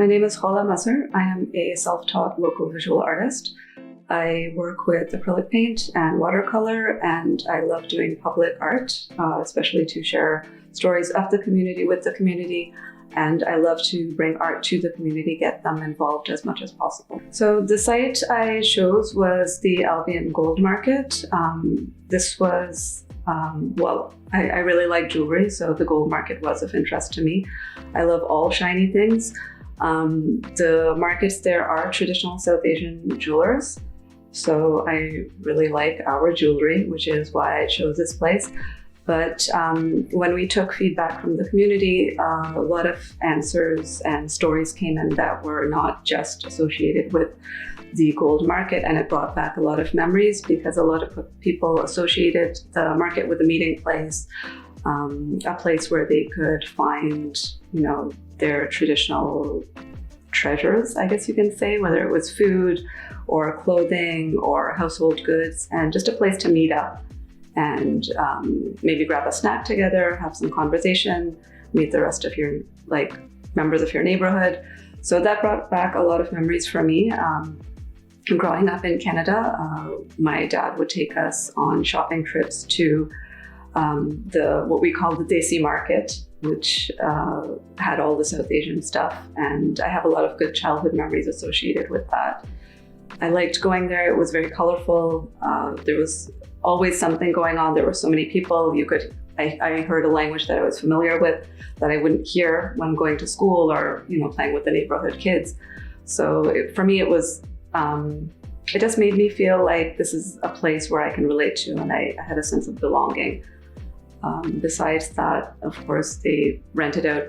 My name is Khaula Mazhar. I am a self-taught local visual artist. I work with acrylic paint and watercolor, and I love doing public art, especially to share stories of the community with the community. And I love to bring art to the community, get them involved as much as possible. So the site I chose was the Albion Gold Market. This was, I really like jewelry, so the gold market was of interest to me. I love all shiny things. The markets there are traditional South Asian jewelers. So I really like our jewelry, which is why I chose this place. But when we took feedback from the community, a lot of answers and stories came in that were not just associated with the gold market, and it brought back a lot of memories because a lot of people associated the market with a meeting place, a place where they could find, their traditional treasures, I guess you can say, whether it was food or clothing or household goods, and just a place to meet up and maybe grab a snack together, have some conversation, meet the rest of your members of your neighborhood. So that brought back a lot of memories for me. Growing up in Canada, my dad would take us on shopping trips to what we call the Desi market, which had all the South Asian stuff. And I have a lot of good childhood memories associated with that. I liked going there. It was very colorful. There was always something going on. There were so many people. I heard a language that I was familiar with that I wouldn't hear when going to school or, playing with the neighborhood kids. So for me, it was, it just made me feel like this is a place where I can relate to, and I had a sense of belonging. Besides that, of course, they rented out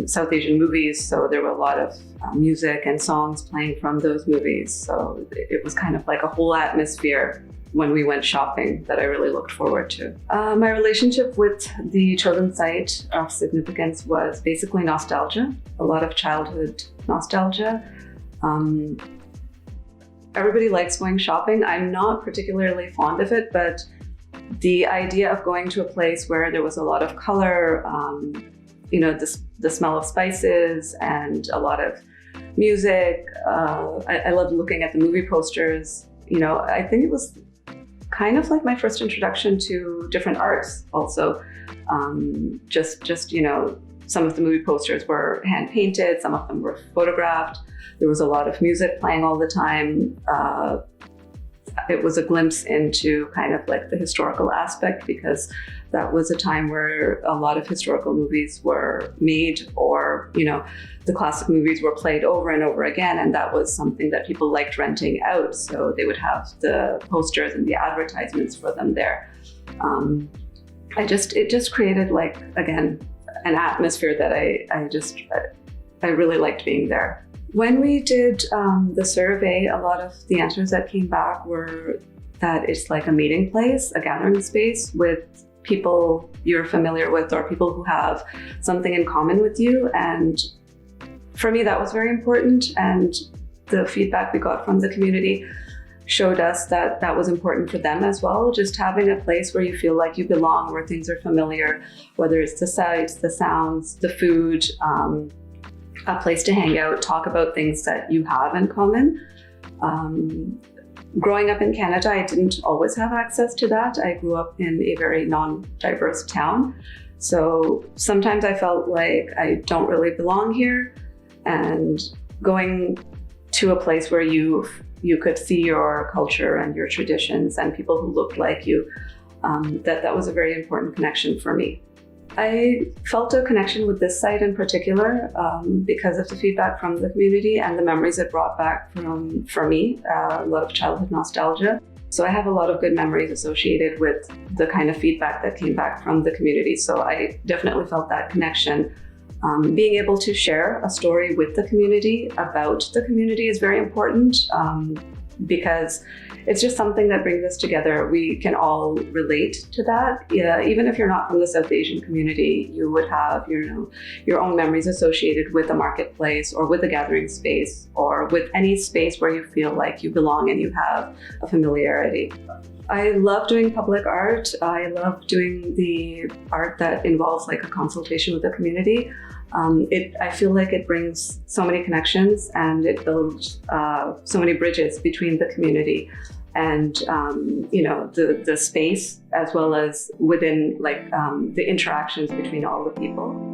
South Asian movies, so there were a lot of music and songs playing from those movies. So it was kind of like a whole atmosphere when we went shopping that I really looked forward to. My relationship with the chosen site of significance was basically nostalgia, a lot of childhood nostalgia. Everybody likes going shopping. I'm not particularly fond of it, but the idea of going to a place where there was a lot of color, the smell of spices and a lot of music. I loved looking at the movie posters. I think it was kind of like my first introduction to different arts also. Some of the movie posters were hand painted, some of them were photographed. There was a lot of music playing all the time. It was a glimpse into kind of like the historical aspect, because that was a time where a lot of historical movies were made, or, the classic movies were played over and over again. And that was something that people liked renting out. So they would have the posters and the advertisements for them there. It just created an atmosphere that I really liked being there. When we did the survey, a lot of the answers that came back were that it's like a meeting place, a gathering space with people you're familiar with or people who have something in common with you. And for me, that was very important. And the feedback we got from the community showed us that that was important for them as well. Just having a place where you feel like you belong, where things are familiar, whether it's the sights, the sounds, the food, a place to hang out, talk about things that you have in common. Growing up in Canada, I didn't always have access to that. I grew up in a very non-diverse town. So sometimes I felt like I don't really belong here, and going to a place where you could see your culture and your traditions and people who looked like you, that was a very important connection for me. I felt a connection with this site in particular because of the feedback from the community and the memories it brought back for me, a lot of childhood nostalgia. So I have a lot of good memories associated with the kind of feedback that came back from the community. So I definitely felt that connection. Being able to share a story with the community about the community is very important because it's just something that brings us together. We can all relate to that. Yeah, even if you're not from the South Asian community, you would have your own memories associated with the marketplace or with the gathering space or with any space where you feel like you belong and you have a familiarity. I love doing public art. I love doing the art that involves like a consultation with the community. I feel like it brings so many connections and it builds so many bridges between the community and the space, as well as within like the interactions between all the people.